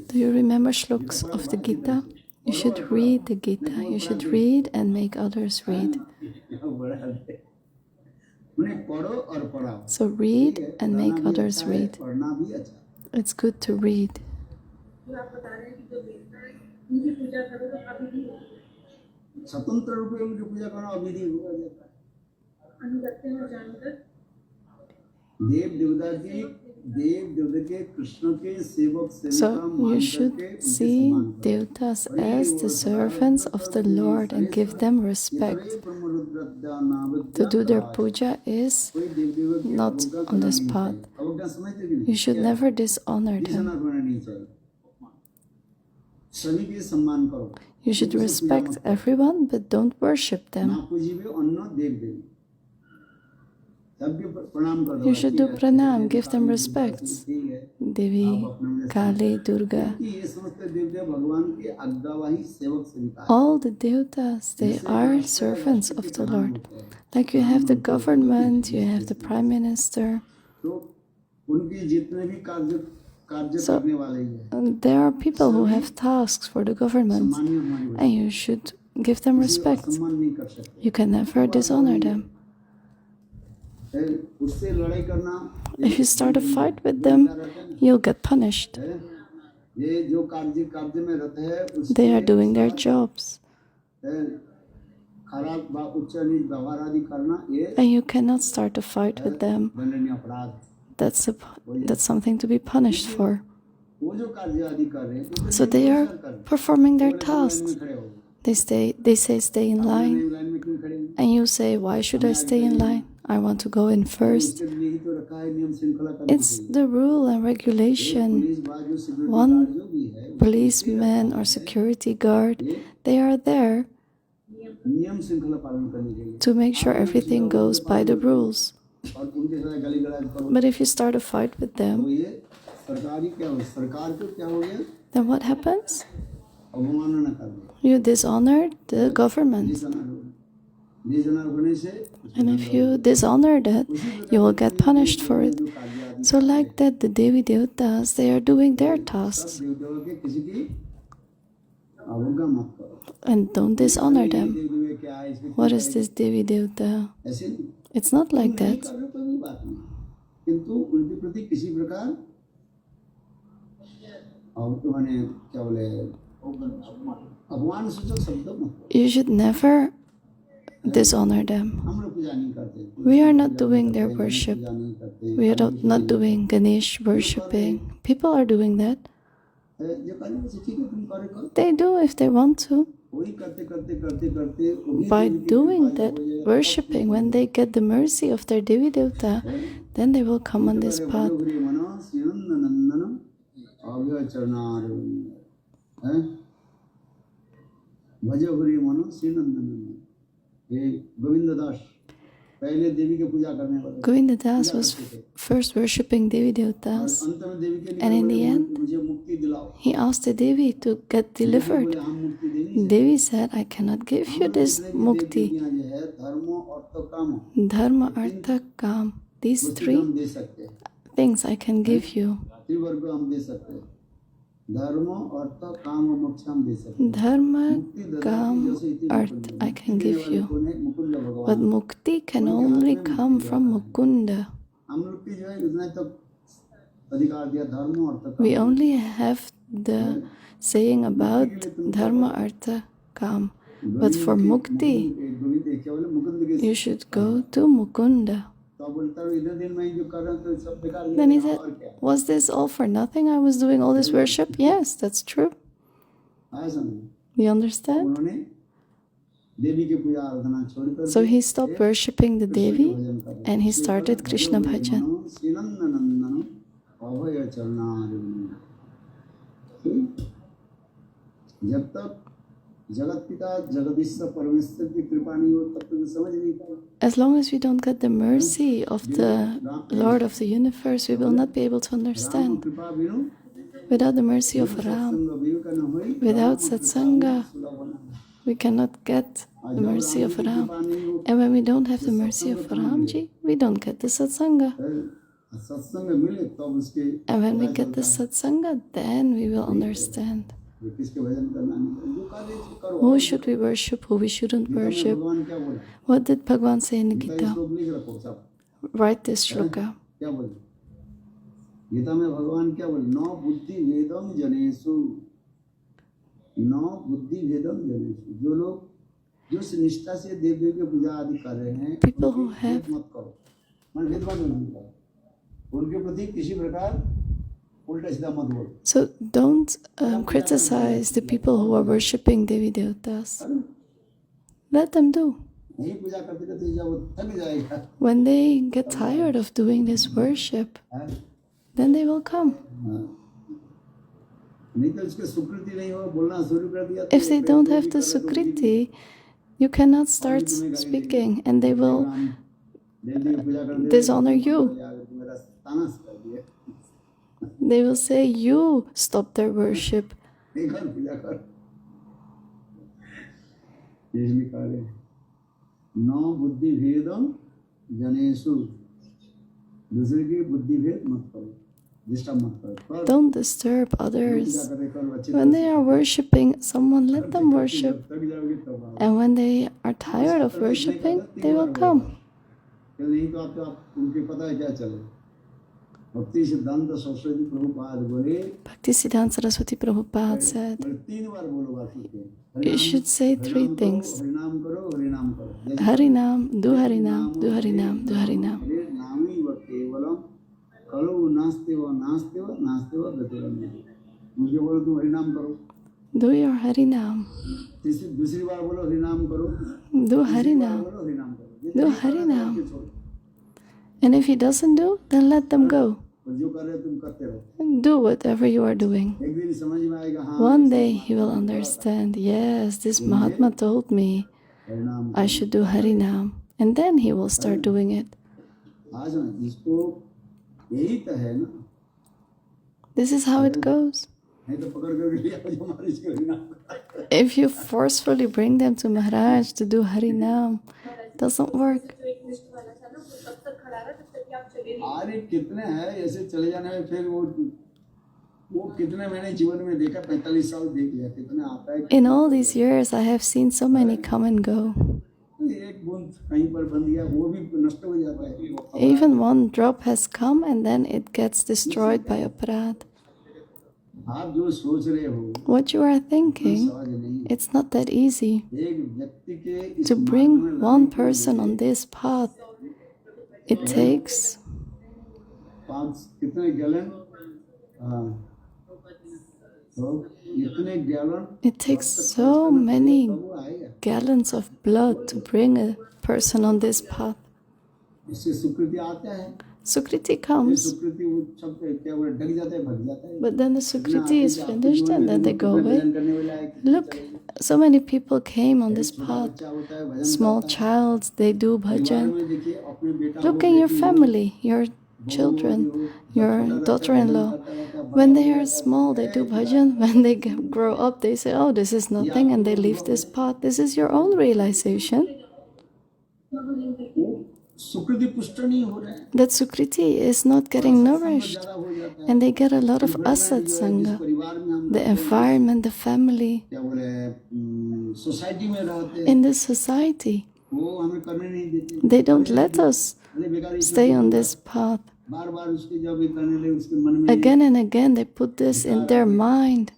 Do you remember shlokas of the Gita? You should read the Gita. You should read and make others read. So read and make others read. It's good to read. So you should see Devatas as the servants of the Lord and give them respect. To do their puja is not on the spot. You should never dishonor them. You should respect everyone, but don't worship them. You should do pranam, give them respects. Devi, Kali, Durga. All the devatas, they are servants of the Lord. Like you have the government, you have the prime minister. So there are people who have tasks for the government, and you should give them respect. You can never dishonor them. If you start a fight with them, you'll get punished. They are doing their jobs. And you cannot start a fight with them. That's something to be punished for. So they are performing their tasks. They say stay in line. And you say, why should I stay in line? I want to go in first. It's the rule and regulation. One policeman or security guard, they are there to make sure everything goes by the rules. But if you start a fight with them, then what happens? You dishonor the government. And if you dishonor that, you will get punished for it. So like that, the Devi Devatas, they are doing their tasks. And don't dishonor them. What is this Devi Devata? It's not like that. You should never dishonor them. We are not doing their worship. We are not doing Ganesh worshipping. People are doing that. They do if they want to. By doing that, worshipping, when they get the mercy of their Devi Devata, then they will come on this path. Govinda Das was first worshipping Devi Devatas, and in the end, he asked the Devi to get delivered. Devi said, I cannot give you this mukti. Dharma, Artha, Kam. These three things I can give you. Dharma, Kam, Arth, I can give you. But mukti can only come from Mukunda. We only have the saying about Dharma, Artha, Kam. But for mukti, you should go to Mukunda. Then he said, was this all for nothing? I was doing all this worship? Yes, that's true. You understand? So he stopped worshipping the Devi and he started Krishna bhajan. As long as we don't get the mercy of the Lord of the universe, we will not be able to understand. Without the mercy of Ram, without satsanga, we cannot get the mercy of Ram. And when we don't have the mercy of Ramji, we don't get the satsanga. And when we get the satsanga, then we will understand who should we worship, who we shouldn't worship. What did Bhagavan say in the Gita? Write this shloka. Gita में भगवान क्या बोले? न बुद्धि भेदम जनेषु, न बुद्धि भेदम जनेषु। जो लोग जिस निष्ठा से देव देवी की पूजा आदि कर रहे हैं, people who have मत करो, मन भेदभाव नहीं करो, उनके प्रति किसी प्रकार उल्टा सीधा मत बोलो। So don't criticize the people who are worshipping Devi Devatas. Let them do. नहीं पूजा करते करते जब वो थक जाएगा, when they get tired of doing this worship, then they will come. If they don't have the Sukriti, you cannot start speaking and they will dishonor you. They will say, you stop their worship. No buddhi bhedam janesu. दूसरे की बुद्धि भेद मत करो, disturb मत करो. Don't disturb others. When they are worshipping someone, let them worship. And when they are tired of worshipping, they will come. नहीं तो आप उनके पता है क्या चले. भक्ति सिद्धांत सरस्वती प्रभुपाद बोले. Bhakti Siddhanta Saraswati Prabhupada said, you should say 3 things. Harinam, do Harinam, do Harinam, do Harinam. Do your Harinam. Do Harinam. Do Harinam. And if he doesn't do, then let them go. Do whatever you are doing. One day he will understand, yes, this Mahatma told me I should do Harinam. And then he will start doing it. This is how it goes. If you forcefully bring them to Maharaj to do Harinam, it doesn't work. अरे कितने हैं ऐसे चले जाने में, फिर वो कितने मैंने जीवन में देखा, 45 साल देख लिया, कितने आता है. In all these years, I have seen so many come and go. एक बूंद कहीं पर बंद गया, वो भी नष्ट हो जाता है. Even one drop has come and then it gets destroyed by aparad. आप जो सोच रहे हो, what you are thinking, it's not that easy. To bring one person on this path, it takes so many gallons of blood to bring a person on this path. Sukriti comes, but then the Sukriti is finished and then they go away. Look, so many people came on this path. Small childs, they do bhajan. Look in your family, your children, your daughter-in-law. When they are small, they do bhajan. When they grow up, they say, oh, this is nothing, and they leave this path. This is your own realization. That Sukriti is not getting nourished, and they get a lot of asat sangha. The environment, the family, in this society, they don't let us stay on this path. Again and again, they put this in their mind.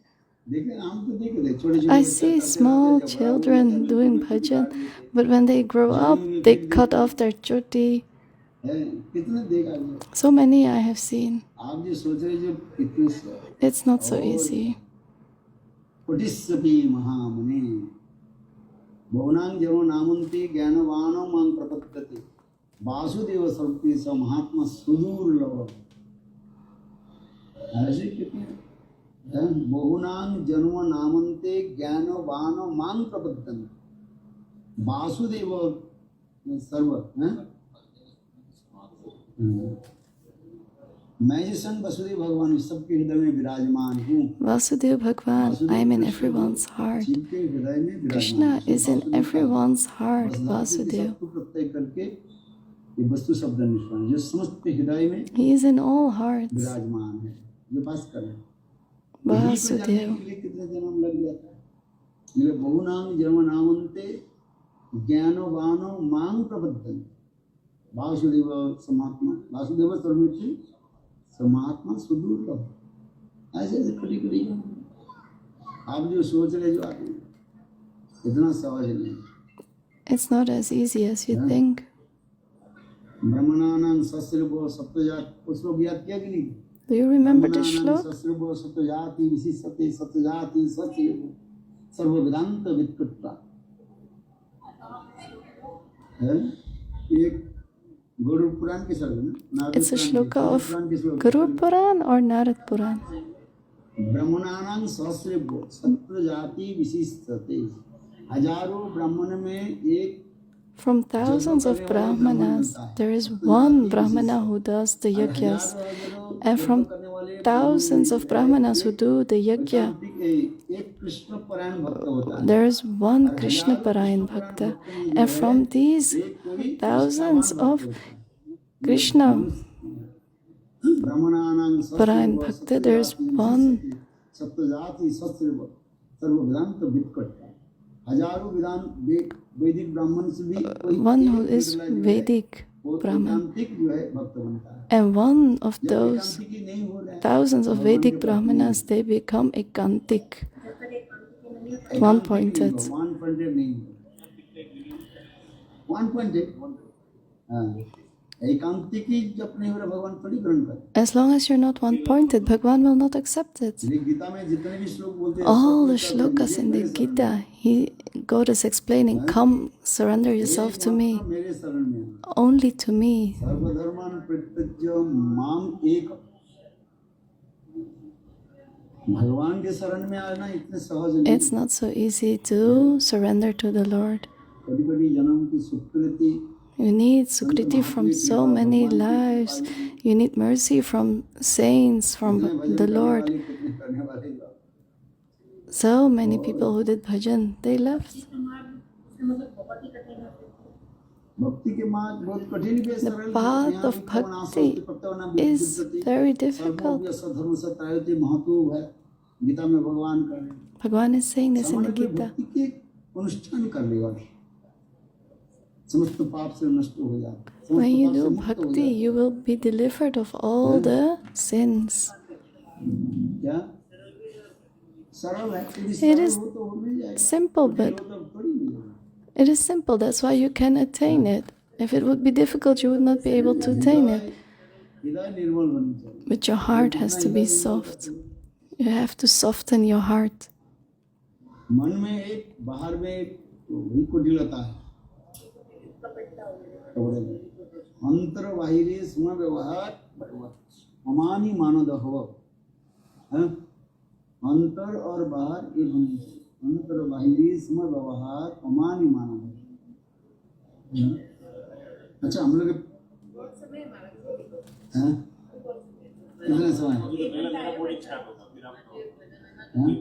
I see small children doing bhajan, but when they grow up, they cut off their chutti. So many I have seen. It's not so easy. Vasudev सर्वति स महात्मा सुदूर love. ऐसे कितने बहुनां जन्म नामन्ते ज्ञानवान मां प्रपद्यन्ते. वासुदेव सर्व मैं जो स्वयं वसुदेव भगवान सबके हृदय में विराजमान हूँ। Vasudev Bhagwan, I am in everyone's heart. जीव के हृदय में विराजमान Krishna हूँ। is in everyone's heart, बस धातु के Vasudev. शब्द को प्रत्यय करके ये वस्तु शब्द निष्पन्न जो समस्त हृदय में He is in all hearts. विराजमान है, जो वास कर रहे हैं। यही को जानने Vasudev. के लिए कितने जन्म लग जाता है। मेरे बहुनाम जन्म नामन्ते ज्ञानवानो मांग प्रबद्धन वासुदेव समात्मा वासुदेव सर्वमिति समात्मा सुदूर। ऐसे कटी कटी आप जो सोच रहे जो आदमी इतना सहज नहीं। It's not as easy as you think. ब्रह्मणानां सस्रभो सप्तजात उस लोग याद किया कि नहीं? Do you remember the shlok? सस्रभो सप्तजाति विशिष्टते सप्तजाति सस्रभो सर्ववेदांत वित्कृता है। एक गरुड़ पुराण के सर्ग ना It's a shloka of Garud Puran or Narad Puran. ब्रह्मणानां सहस्रभो सप्तजाति विशिष्टते हजारों ब्राह्मण में एक From thousands of brahmanas, there is one brahmana who does the yajnas. And from thousands of brahmanas who do the yajna, एक कृष्ण परायण भक्त होता है। there is one Krishna Parayan Bhakta. And from these thousands of Krishna ब्रह्मणानां Parayan Bhakta, there is one सप्तजाति सस्रभो सर्ववेदांत वित्कृता हजारों विधान वैदिक ब्राह्मण से भी one who is Vedic Brahman. जो है भक्त बनता है। And one of those एकांतिकी नहीं हो रहा है। thousands of Vedic Brahmanas, they become Ekantik, one-pointed. One pointed नहीं वन पॉइंटेड। हाँ एकांतिकी जब नहीं हो रहा भगवान थोड़ी ग्रहण कर। As long as you're not one-pointed, Bhagwan will not accept it. Gita में जितने भी श्लोक बोलते हैं All the shlokas in the Gita, God is explaining, come, surrender yourself to me, मेरे शरण में only to me. सर्वधर्मान परित्यज्य माम एक। भगवान के शरण में आना इतने सहज नहीं। It's not so easy to surrender to the Lord. कभी-कभी जन्म की सुकृति You need sukriti from so many lives. You need mercy from saints, from the Lord. So many people who did bhajan, they left. भक्ति के मार्ग बहुत कठिन भी है। The path of bhakti is very difficult. सधर्म सत्रायते महत्व है गीता में भगवान कर रहे हैं। Bhagwan is saying this in the Gita. भक्ति के अनुष्ठान कर लेगा समस्त पाप से नष्ट हो जाए। When you do bhakti, you will be delivered of all the sins. क्या सरल है? It is simple, but it is simple. That's why you can attain it. If it would be difficult, you would not be able to attain it. हृदय निर्मल होनी चाहिए। But your heart has to be soft. You have to soften your heart. मन में एक बाहर में एक वही कुटिलता है। अंतर बाहिरे सुन व्यवहार अमानी मानव हो। अंतर और बाहर एक होनी चाहिए। अंतर बाहिरे सुन व्यवहार अमानी मानव। अच्छा हम लोग कितने समय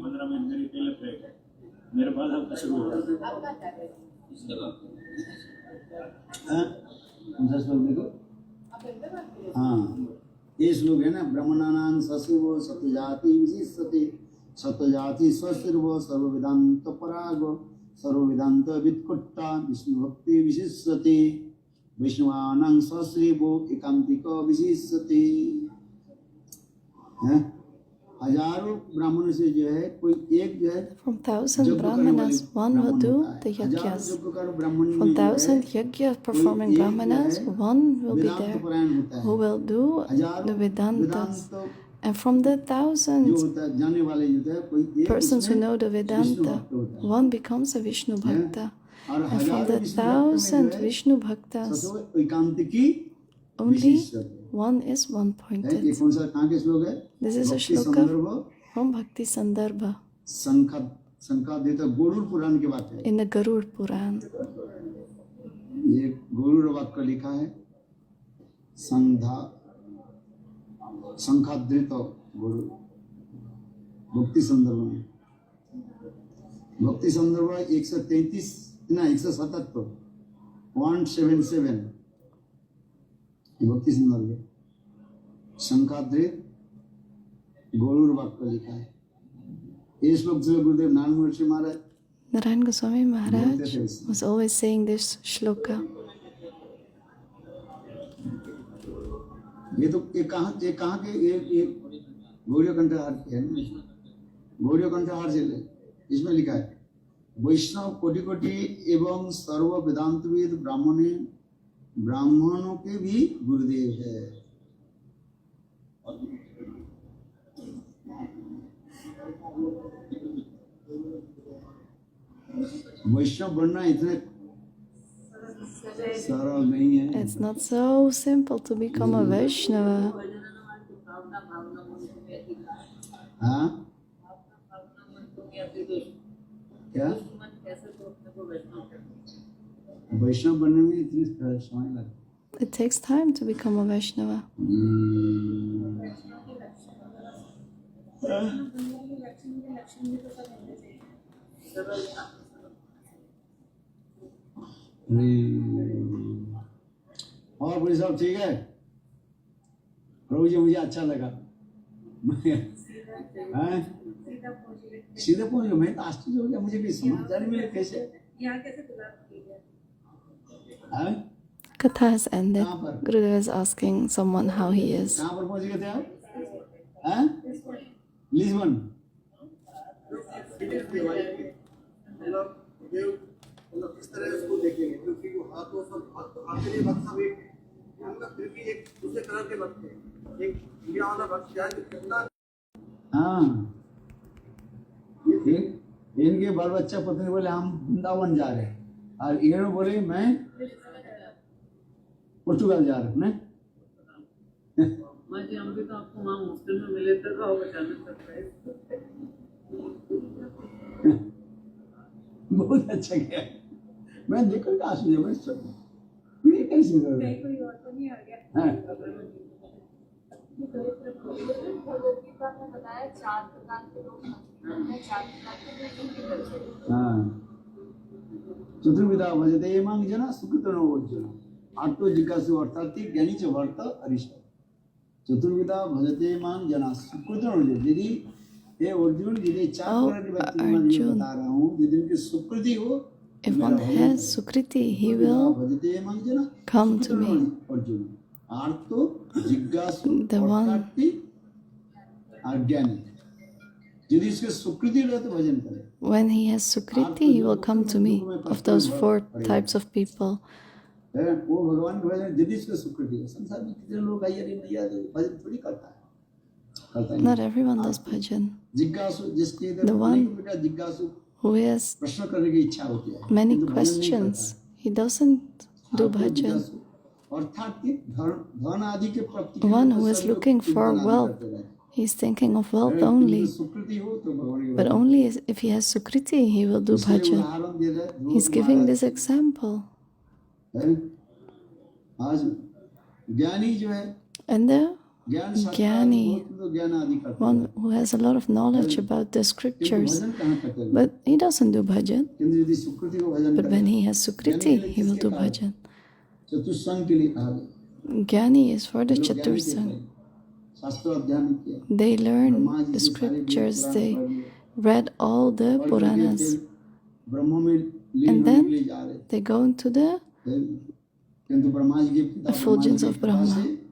15 मिनट मेरी पहले ब्रेक है मेरे बाद आपका शुरू होगा। देखो हाँ ये श्लोक है ना ब्रह्मणानां सस्रभो सप्तजाति विशिष्टते सप्तजाति सस्रभो सर्ववेदांत परागो सर्ववेदांत वित्कृता विष्णु भक्ति विशिष्टते वैष्णवानां सस्रभो एकांतिक विशिष्टते। हजारों ब्राह्मणों से जो है कोई एक जो है From 1,000 brahmanas, one will do the yajnas. From 1,000 yajna performing brahmanas, one will be there who will do the Vedantas. And from the 1,000 persons who know the Vedanta, one becomes a Vishnu Bhakta. And from the 1,000 Vishnu Bhaktas, only one is one-pointed. This is a shloka from Bhakti Sandarbha Garuda Purana की बात है। in the Garud Puran. ये गरुड़ वाक्य लिखा है संधा शंखाद्रित गुरु भक्ति संदर्भ में, भक्ति संदर्भ 133 ना 177 177 भक्ति संदर्भ शंखाद्रित गौर वाक्य लिखा है। ये श्लोक से गुरुदेव नारायण महर्षि महाराज Narayan Goswami Maharaj was always saying this shloka. ये तो ये कहाँ के ये गौड़ीय कंठहार के है ना, गौड़ीय कंठहार से इसमें लिखा है वैष्णव कोटि कोटि एवं सर्व वेदांतविद ब्राह्मणों के भी गुरुदेव है। वैष्णव बनना इतने सरल नहीं है। It's not so simple to become a Vaishnava. हाँ क्या वैष्णव बनने में इतनी समय लगता है। It takes time to become a Vaishnava. और पूरी सब ठीक है प्रभु जी, मुझे अच्छा लगा। सीधे पहुंच गए। मैं तो आश्चर्य हो गया, मुझे कोई समाचार नहीं मिले कैसे। Katha has ended. Gurudev is asking someone how he is. कहाँ पर पहुंच गए थे आप? लिस्बन। किस तरह इसको देखेंगे, क्योंकि वो हाथों सब आपके लिए भक्त सब एक उनका फिर भी एक दूसरे तरह के भक्त हैं। एक इंडिया वाला भक्त क्या है कितना हाँ इनके बाल बच्चा पत्नी बोले हम वृंदावन जा रहे हैं, और ये बोले मैं पोर्चुगल जा रहा हूँ। हम भी तो आपको वहाँ हॉस्टल में मिले थे, तो अचानक सरप्राइज। बहुत अच्छा किया। मैं देखकर आश्चर्य हुआ, ये कैसे कर रहे हैं? कोई और तो नहीं आ गया। हाँ बताया 4 प्रकार के लोग हैं, 4 प्रकार के लोग। हाँ चतुर्विधा भजते मांग जना सुकृतनो अर्जुन आत्तो जिज्ञासु अर्थात ज्ञानी च वर्त अरिष्ट। चतुर्विधा भजते मांग जना सुकृतनो अर्जुन। यदि ये अर्जुन यदि 4 प्रकार के व्यक्ति मैं बता रहा हूँ, यदि उनकी सुकृति हो, If one has Sukriti, he will भजते मांग जना come to me. अर्जुन आर्तो जिज्ञासु The one- अर्थात अज्ञानी। यदि इसके सुकृति रहे तो भजन करे। When he has Sukriti, he will come to me. Of those 4 types of people, वो भगवान के भजन यदि इसके सुकृति है। संसार में कितने लोग आइए मैया भजन थोड़ी करता है not everyone does bhajan. जिज्ञासु जिसके The one- बेटा जिज्ञासु Who has प्रश्न करने की इच्छा होती है, many किंतु भजन नहीं questions, he doesn't करता। do आत्म bhajan. जिज्ञासु अर्थात कि धन आदि के प्राप्ति के One लिए who is सब लोग looking for चिंतन आदि wealth, करते रहते हैं। he's thinking of wealth अगर only. किसी को सुकृति हो तो भगवान के But bhajan. only if he has Sukriti, he will do इसलिए bhajan. उदाहरण दे रहे हैं, ध्रुव He's giving Maharaj this example. है। आज ज्ञानी जो है And the ज्ञान शास्त्र ज्ञानी, बहुत लोग ज्ञान आदि करते हैं, one who has a lot of knowledge about the किंतु scriptures, भजन कहाँ करते हैं? but he doesn't do bhajan. किंतु यदि सुकृति को भजन But करे, when he has Sukriti, he will do bhajan. चतुष्संग के लिए कहा गया। Jnani is for the लोग ज्ञानी कहते Chatursang. हैं, शास्त्र अध्ययन किया, They learn Brahma ji the से सारे वेद scriptures, पुराण they पढ़ लिए, read all the और फिर Puranas. ब्रह्म में लीन And होने then के लिए जा रहे they go into the, थे। किंतु ब्रह्मा जी के पिता effulgence ब्रह्मा जी of की कृपा Brahma. से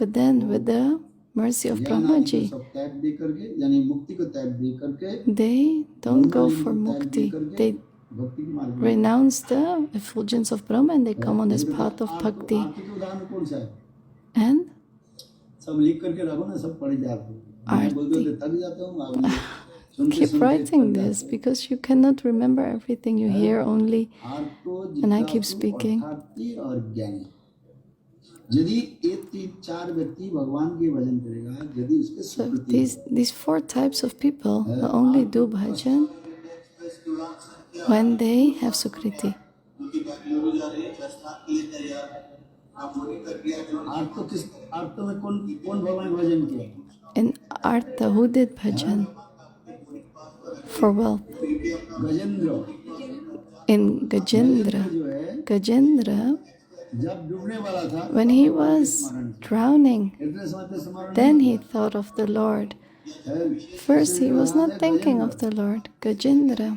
But then with the mercy of ज्ञान आदि को Brahmaji, सब त्याग दे करके, यानी मुक्ति को त्याग दे करके they don't go Brahma ji for को त्याग दे mukti. करके They भक्ति के मार्ग में renounce the effulgence of Brahma and they come on this path of bhakti. आरती के उदाहरण कौन सा है? And सब लिख करके रखो ना, सब पढ़ जाते हैं। मैं बोलते होते थक जाता हूँ, आप सुनते keep सुनते writing थक this जाते हैं। because you cannot remember everything you hear only. आर्तो And I keep जिज्ञासु speaking. अर्थार्थी और ज्ञानी। यदि ये 3-4 व्यक्ति भगवान के भजन करेगा, यदि उसके So Sukriti these 4 types of people will only do bhajan when they have Sukriti. आर्त किस आर्त में कौन कौन भगवान का भजन किया? In Artha, who did bhajan for wealth? Gajendra In Gajendra. जो है Gajendra, जब डूबने वाला था when he was drowning, इतने समय तक स्मरण then he thought of the Lord. है First, he was not thinking of the Lord. Gajendra.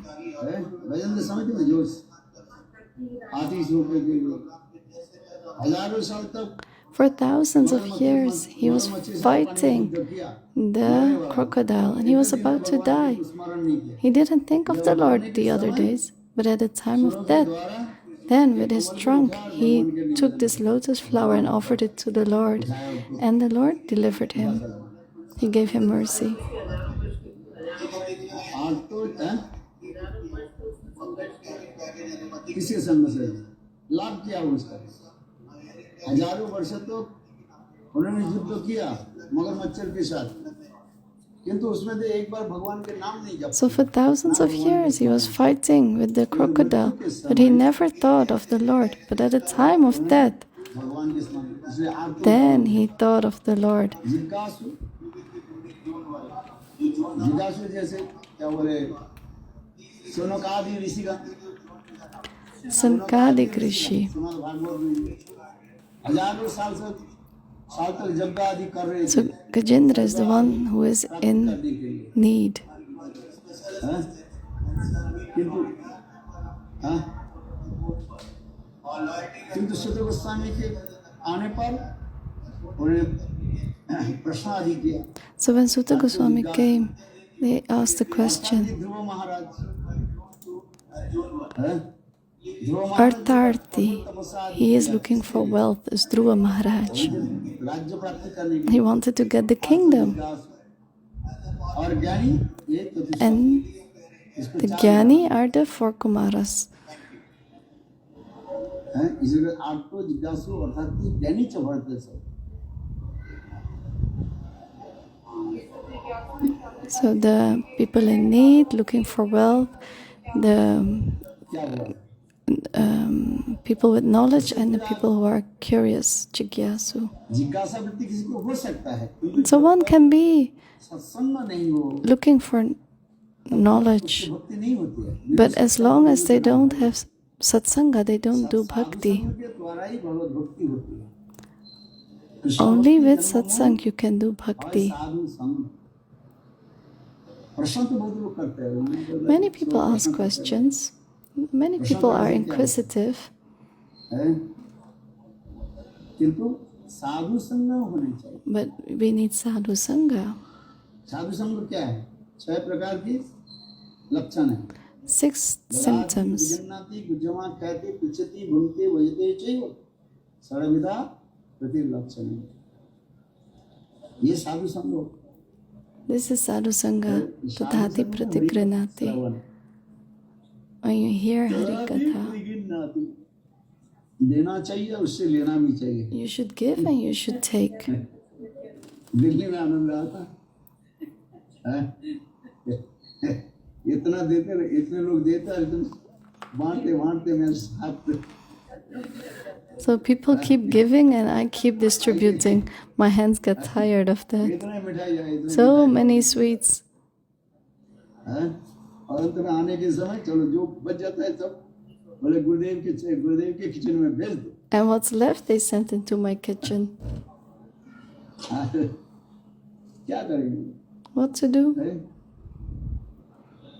Gajendra समझते हो जोश आतिश रोके के लिए हजारों साल तक For thousands of years, he was fighting the crocodile and he was about to die. स्मरण नहीं किया He didn't think of the Lord the other days, but at the time of death, then with his trunk, he took this lotus flower and offered it to the Lord, and the Lord delivered him. He gave him mercy. आज तो है किसी संग से लाभ किया उसका हजारों वर्ष तो उन्होंने युद्ध किया मगरमच्छर के साथ किंतु उसमें से एक बार भगवान के नाम नहीं जपा So for thousands of years, he was fighting with the crocodile, but he never thought of the Lord. But at the time of death, भगवान के स्मरण इसलिए आप तो then he thought of the Lord. जिज्ञासु जैसे क्या बोले सोनकादि ऋषि का Sankadik Rishi. श्रीमद् भागवत में हजारों साल तक यज्ञ आदि कर रहे So थे Gajendra is the one who is in करने के लिए need. हैं? किंतु हाँ? किंतु सुत गोस्वामी के आने पर उन्होंने प्रश्न आदि किया So when Sutta Goswami came, they asked the question, ध्रुव महाराज हैं? ध्रुव महाराज Artharthi, he is looking for wealth as Dhruva Maharaj. राज्य प्राप्त करने के He wanted to get the kingdom. और ज्ञानी ये तो And the Jnani are the four Kumaras. हैं इसलिए आपको जिज्ञासु अर्थात कि ज्ञानी चौहर्ते सब So the people in need, looking for wealth, the क्या हुआ people with knowledge, and the people who are curious, Jigyasu. जिज्ञासा वृत्ति किसी को हो सकता है So one can be सत्संग नहीं हो looking for knowledge, भक्ति नहीं होती है but as long as they don't have satsanga, they don't do bhakti. साधु संग के द्वारा ही भगवत भक्ति होती है Only with satsang you can do bhakti. साधु संग प्रश्न तो बहुत लोग करते हैं Many people ask questions. Many people are inquisitive, हैं? किंतु साधु संग होने चाहिए but we need sadhu sangha. साधु संग क्या है 6 प्रकार की लक्षण है 6 symptoms. जन्नाति गुजमा ख्याति पिचति भुंक्ति वजते चैव सर्वविधा प्रतिलक्षण ये साधु संग This is sadhu sangha, tatati pratigranati. When you hear Hari Katha, देना चाहिए उससे लेना भी चाहिए you should give and you should take. Delhi में आनंद आता है इतना देते इतने लोग देते एकदम बांटते बांटते मेरे साथ So people keep giving and I keep distributing. My hands get tired of that. इतने मिठाई आए इतने So many sweets. हैं? और अंत में आने के समय चलो जो बच जाता है सब बोले गुरुदेव के किचन में भेज दो And what's left, they sent into my kitchen. हाँ, क्या करेंगे What to do? हैं?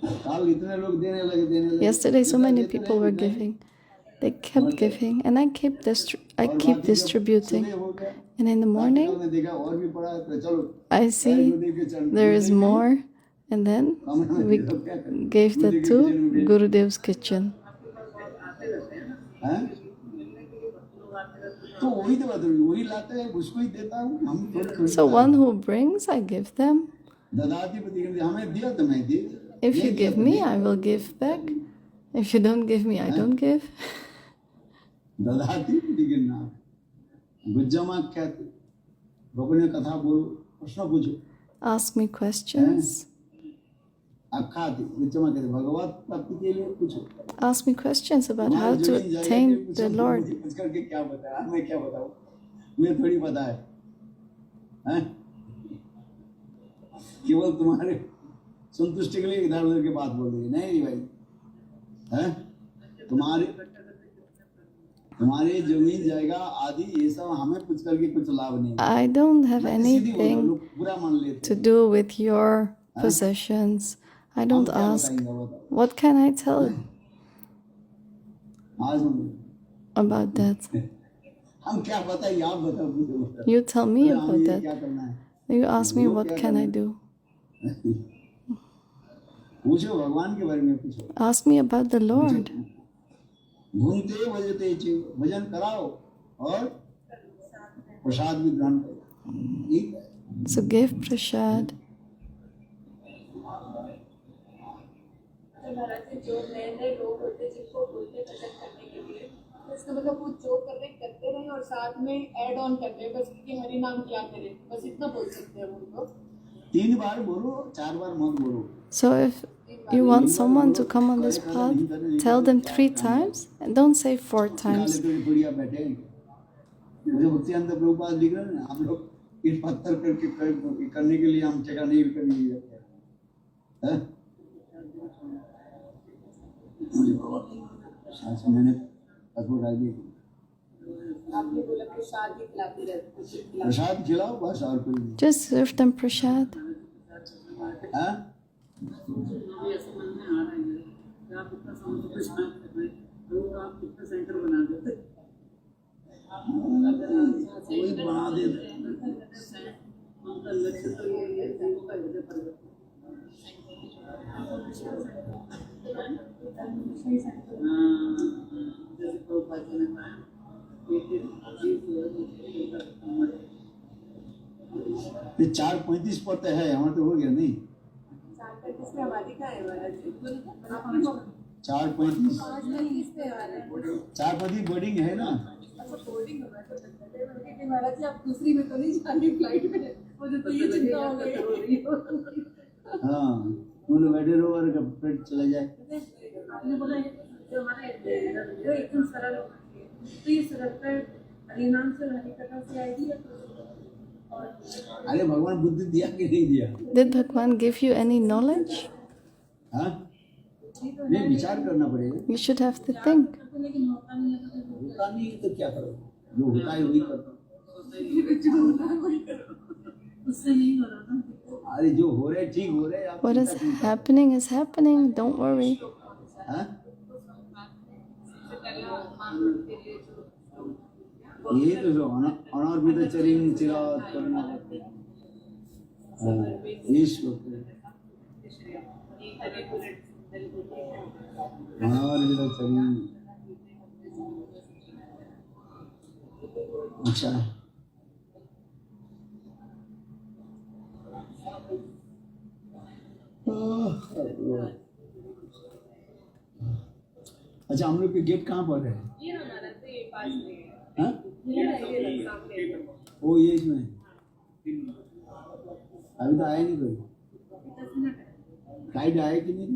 कल इतने लोग देने लगे Yesterday, so many people were giving. They kept giving, and I keep distributing. सुबह हो गया And in the morning, मैंने देखा और भी पड़ा है तो चलो I see गुरुदेव के चरण there is more, and then we gave that to Gurudev's kitchen. हैं? तो वही तो बात है वही लाते हैं उसको ही देता हूँ हम थोड़ी So one who brings, I give them. ददाती प्रतिगृह हमें दिया तो मैं दे If you give me, I will give back. If you don't give me, I don't give. ददाती प्रतिगृह गुज्जमा ख्याति भगवान ने कथा बोलो प्रश्न पूछो Ask me questions. अखा थी विचमा कहते भगवत प्राप्ति के लिए पूछो। Ask me questions about how to attain the Lord. पूछ करके क्या बताया, मैं क्या बताऊं, मुझे थोड़ी पता है, हैं? केवल तुम्हारे संतुष्टि के लिए इधर उधर की बात बोल रही है, नहीं भाई, हैं? तुम्हारे जमीन जाएगा आदि ये सब हमें पूछ करके कुछ लाभ नहीं। I don't have anything लोग बुरा मान लेते to do with your possessions. I don't ask. What can I tell about that? हम क्या बताएं, आप बताओ मुझे। You tell me about क्या that. करना है? You ask me, what can I do? पूछो भगवान के बारे में पूछो। Ask me about the Lord. घूमते भजते चिव, भजन कराओ और प्रसाद भी ग्रहण करो। ठीक है। So give prasad. महाराज जी, जो नए नए लोग होते हैं जिनको बोलते हैं भजन करने के लिए, तो इसका मतलब वो जो कर रहे करते रहे और साथ में ऐड ऑन कर रहे, बस कि हरि नाम क्या करें, बस इतना बोल सकते हैं वो लोग। 3 बार बोलो, 4 बार मत बोलो। So if you want someone to come on this path, tell them 3 times and don't say 4 times. बढ़िया बैठे हैं। मुझे भक्तिवेदांत प्रभुपाद लिख रहे हैं, हम लोग ईट पत्थर करके करने के लिए हम जगह नहीं करनी है। मैंने पत्थर डाल दिए। आपने बोला प्रसाद ही खिलाते रहते, प्रसाद खिलाओ बस, और कोई नहीं। Just serve them prasad. हाँ? अभी ऐसे मन में आ रहा है कि आप इतना समय परेशान कर रहे हैं, तो आप कितना सेंटर बना देते, कोई बना दे। उनका लक्ष्य तो ये है जीवों का हृदय परिवर्तन। जैसे प्रभुपाद जी ने कहा, ये 4:35 पर तो है, हमारे तो हो गया नहीं। 4:35 में हमारी का है महाराज जी, 4:35 5:35 पे हमारा 4:35 बोर्डिंग है ना। अच्छा बोर्डिंग हमारा तो लगता है कि महाराज जी आप दूसरी में तो नहीं जाने फ्लाइट में, मुझे तो ये चिंता हो गई। हाँ, तुम लोग बैठे रहो और फ्लाइट चला जाए। आपने बोला जो हमारे जो एकदम सरल होना चाहिए, तो ये सरलता हरिनाम से हरि कथा से आएगी या अरे भगवान बुद्धि दिया कि नहीं दिया? Did Bhagwan give you any knowledge? हाँ, नहीं विचार करना पड़ेगा। You should have to think. लेकिन होता नहीं है होता नहीं है तो क्या करो, जो होता है वही करो। उससे नहीं हो रहा ना। अरे जो हो रहे ठीक हो रहे। आप What is happening. Don't worry. हाँ? ये तो जो अनार्पित चरिम चिरात करना ईश्वर अनार्पित चरिम। अच्छा, अच्छा हम लोग के गेट कहाँ पर है? ये हमारा तो ये पास में है। हाँ? ये सामने वो ये इसमें अभी तो आया नहीं कोई। फ्लाइट आया कि नहीं?